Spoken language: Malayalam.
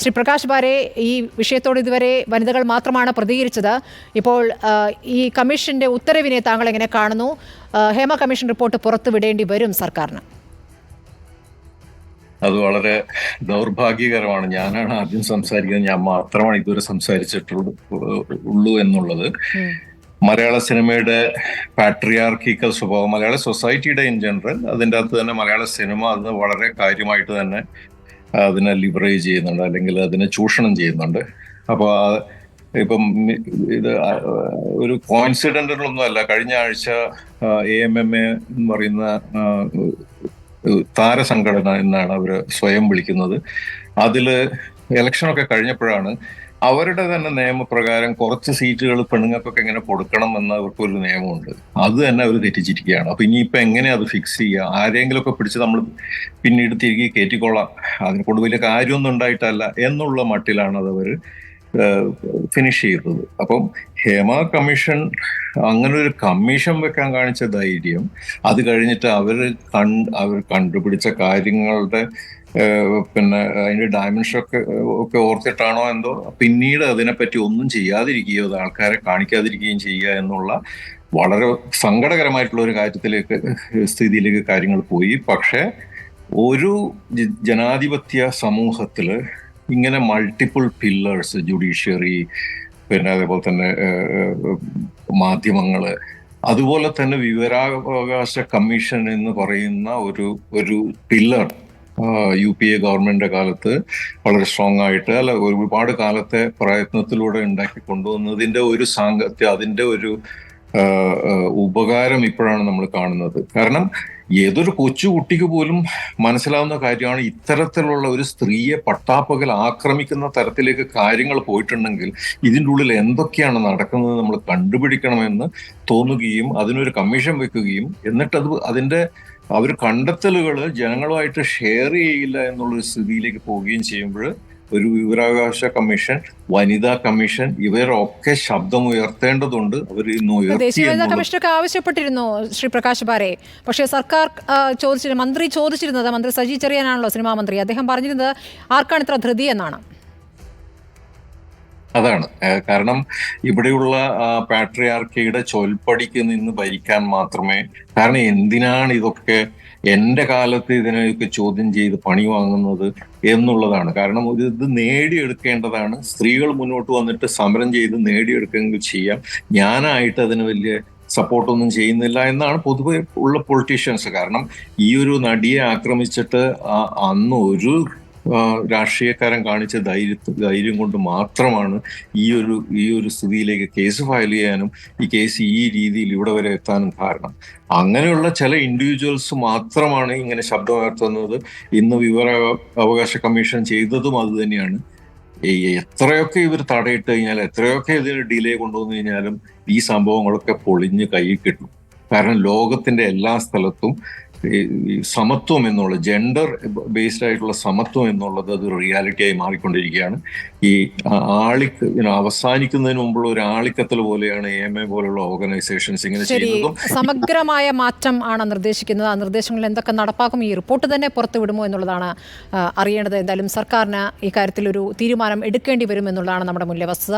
ശ്രീ പ്രകാശ് ബാരെ, ഈ വിഷയത്തോട് ഇതുവരെ വനിതകൾ മാത്രമാണ് പ്രതികരിച്ചത്. ഇപ്പോൾ ഈ കമ്മീഷന്റെ ഉത്തരവിനെ താങ്കൾ എങ്ങനെ കാണുന്നു? ഹേമ കമ്മീഷൻ റിപ്പോർട്ട് പുറത്തുവിടേണ്ടി വരും സർക്കാരിന്. അത് വളരെ ദൗർഭാഗ്യകരമാണ്. ഞാനാണ് ആദ്യം സംസാരിക്കുന്നത്, ഞാൻ മാത്രമാണ് ഇതുവരെ സംസാരിച്ചിട്ടുള്ളൂ എന്നുള്ളത്. മലയാള സിനിമയുടെ പാട്രിയാർക്കിക്കൽ സ്വഭാവം, മലയാള സൊസൈറ്റിയുടെ ഇൻ ജനറൽ, അതിൻ്റെ അകത്ത് തന്നെ മലയാള സിനിമ അത് വളരെ കാര്യമായിട്ട് തന്നെ അതിനെ ലിബറേജ് ചെയ്യുന്നുണ്ട്, അല്ലെങ്കിൽ അതിനെ ചൂഷണം ചെയ്യുന്നുണ്ട്. അപ്പോൾ ഇപ്പം ഇത് ഒരു കോയിൻസിഡന്റിലൊന്നും അല്ല. കഴിഞ്ഞ ആഴ്ച AMMA എന്ന് പറയുന്ന താരസംഘടന എന്നാണ് അവർ സ്വയം വിളിക്കുന്നത്. അതില് ഇലക്ഷനൊക്കെ കഴിഞ്ഞപ്പോഴാണ് അവരുടെ തന്നെ നിയമപ്രകാരം കുറച്ച് സീറ്റുകൾ പെണ്ണുങ്ങൾക്കൊക്കെ എങ്ങനെ കൊടുക്കണം എന്ന് അവർക്കൊരു നിയമമുണ്ട്. അത് തന്നെ അവർ തെറ്റിച്ചിരിക്കുകയാണ്. അപ്പൊ ഇനിയിപ്പോ എങ്ങനെയാ അത് ഫിക്സ് ചെയ്യുക? ആരെങ്കിലും ഒക്കെ പിടിച്ച് നമ്മൾ പിന്നീട് തിരികെ കയറ്റിക്കൊള്ളാം, അതിനെ കൊണ്ട് വലിയ കാര്യമൊന്നും ഉണ്ടായിട്ടല്ല എന്നുള്ള മട്ടിലാണ് അത് അവർ ഫിനിഷ് ചെയ്തത്. അപ്പം ഹേമ കമ്മീഷൻ അങ്ങനെ ഒരു കമ്മീഷൻ വെക്കാൻ കാണിച്ച ധൈര്യം, അത് കഴിഞ്ഞിട്ട് അവർ കണ്ടുപിടിച്ച കാര്യങ്ങളുടെ പിന്നെ അതിന്റെ ഡയമെൻഷൻ ഒക്കെ ഓർത്തിട്ടാണോ എന്തോ പിന്നീട് അതിനെപ്പറ്റി ഒന്നും ചെയ്യാതിരിക്കുകയോ അത് ആൾക്കാരെ കാണിക്കാതിരിക്കുകയും ചെയ്യുക എന്നുള്ള വളരെ സങ്കടകരമായിട്ടുള്ള ഒരു സ്ഥിതിയിലേക്ക് കാര്യങ്ങൾ പോയി. പക്ഷെ ഒരു ജനാധിപത്യ സമൂഹത്തില് ഇങ്ങനെ മൾട്ടിപ്പിൾ പില്ലേഴ്സ്, ജുഡീഷ്യറി, പിന്നെ അതേപോലെ തന്നെ മാധ്യമങ്ങള്, അതുപോലെ തന്നെ വിവരാവകാശ കമ്മീഷൻ എന്ന് പറയുന്ന ഒരു പില്ലർ UPA ഗവൺമെന്റിന്റെ കാലത്ത് വളരെ സ്ട്രോങ് ആയിട്ട് ഒരുപാട് കാലത്തെ പ്രയത്നത്തിലൂടെ ഉണ്ടാക്കി കൊണ്ടുവന്നതിന്റെ ഒരു സാങ്കത്യം, അതിന്റെ ഒരു ഉപകാരം ഇപ്പോഴാണ് നമ്മൾ കാണുന്നത്. കാരണം ഏതൊരു കൊച്ചു കുട്ടിക്ക് പോലും മനസ്സിലാവുന്ന കാര്യമാണ്, ഇത്തരത്തിലുള്ള ഒരു സ്ത്രീയെ പട്ടാപ്പകൽ ആക്രമിക്കുന്ന തരത്തിലേക്ക് കാര്യങ്ങൾ പോയിട്ടുണ്ടെങ്കിൽ ഇതിൻ്റെ ഉള്ളിൽ എന്തൊക്കെയാണ് നടക്കുന്നത് നമ്മൾ കണ്ടുപിടിക്കണമെന്ന് തോന്നുകയും അതിനൊരു കമ്മീഷൻ വെക്കുകയും എന്നിട്ട് അതിന്റെ കണ്ടെത്തലുകൾ ജനങ്ങളുമായിട്ട് ഷെയർ ചെയ്യില്ല എന്നുള്ളൊരു സ്ഥിതിയിലേക്ക് പോവുകയും ചെയ്യുമ്പോൾ ഒരു വിവരാവകാശ കമ്മീഷൻ, വനിതാ കമ്മീഷൻ, ഇവരൊക്കെ ശബ്ദം ഉയർത്തേണ്ടതുണ്ട്. അവർ ദേശീയ വനിതാ കമ്മീഷനൊക്കെ ആവശ്യപ്പെട്ടിരുന്നു ശ്രീ പ്രകാശ് ബാരെ. പക്ഷേ സർക്കാർ മന്ത്രി ചോദിച്ചിരുന്നത്, മന്ത്രി സജി ചെറിയാനാണല്ലോ സിനിമാ മന്ത്രി, അദ്ദേഹം പറഞ്ഞിരുന്നത് ആർക്കാണ് ഇത്ര ധൃതി എന്നാണ്. അതാണ് കാരണം, ഇവിടെയുള്ള പാട്രിയാർക്കിയുടെ ചൊൽപ്പടിക്ക് നിന്ന് ഭരിക്കാൻ മാത്രമേ, കാരണം എന്തിനാണ് ഇതൊക്കെ എന്റെ കാലത്ത് ഇതിനെയൊക്കെ ചോദ്യം ചെയ്ത് പണി വാങ്ങുന്നത് എന്നുള്ളതാണ്. കാരണം ഇത് നേടിയെടുക്കേണ്ടതാണ്. സ്ത്രീകൾ മുന്നോട്ട് വന്നിട്ട് സമരം ചെയ്ത് നേടിയെടുക്കെങ്കിൽ ചെയ്യാം. ഞാനായിട്ട് അതിന് വലിയ സപ്പോർട്ടൊന്നും ചെയ്യുന്നില്ല എന്നാണ് പൊതുവെ ഉള്ള പൊളിറ്റീഷ്യൻസ്. കാരണം ഈ ഒരു നടിയെ ആക്രമിച്ചിട്ട് അന്ന് ഒരു രാഷ്ട്രീയക്കാരൻ കാണിച്ച ധൈര്യം കൊണ്ട് മാത്രമാണ് ഈ ഒരു സ്ഥിതിയിലേക്ക് കേസ് ഫയൽ ചെയ്യാനും ഈ കേസ് ഈ രീതിയിൽ ഇവിടെ വരെ എത്താനും കാരണം. അങ്ങനെയുള്ള ചില ഇൻഡിവിജ്വൽസ് മാത്രമാണ് ഇങ്ങനെ ശബ്ദമുയർത്തുന്നത്. ഇന്ന് അവകാശ കമ്മീഷൻ ചെയ്തതും അത് തന്നെയാണ്. എത്രയൊക്കെ ഇവർ തടയിട്ട് കഴിഞ്ഞാൽ, എത്രയൊക്കെ ഇതിന് ഡിലേ കൊണ്ടുവന്നു കഴിഞ്ഞാലും ഈ സംഭവങ്ങളൊക്കെ പൊളിഞ്ഞ് കയ്യിൽ കിട്ടും. കാരണം ലോകത്തിന്റെ എല്ലാ സ്ഥലത്തും സമത്വം എന്നുള്ള, ജെൻഡർ ബേസ്ഡ് ആയിട്ടുള്ള സമത്വം എന്നുള്ളത് അത് റിയാലിറ്റിയായി മാറിക്കൊണ്ടിരിക്കുകയാണ്. ഈ അവസാനിക്കുന്നതിന് മുമ്പുള്ള ഒരു ആളിക്കത്തൽ പോലെയാണ് AMA പോലുള്ള ഓർഗനൈസേഷൻസ് ഇങ്ങനെ ചെയ്യുന്നതും. സമഗ്രമായ മാറ്റം ആണ് നിർദ്ദേശിക്കുന്നത്. ആ നിർദ്ദേശങ്ങളിൽ എന്തൊക്കെ നടപ്പാക്കും, ഈ റിപ്പോർട്ട് തന്നെ പുറത്തുവിടുമോ എന്നുള്ളതാണ് അറിയേണ്ടത്. എന്തായാലും സർക്കാരിന് ഈ കാര്യത്തിൽ ഒരു തീരുമാനം എടുക്കേണ്ടി വരും എന്നുള്ളതാണ് നമ്മുടെ മുന്നിലെ വസ്തുത.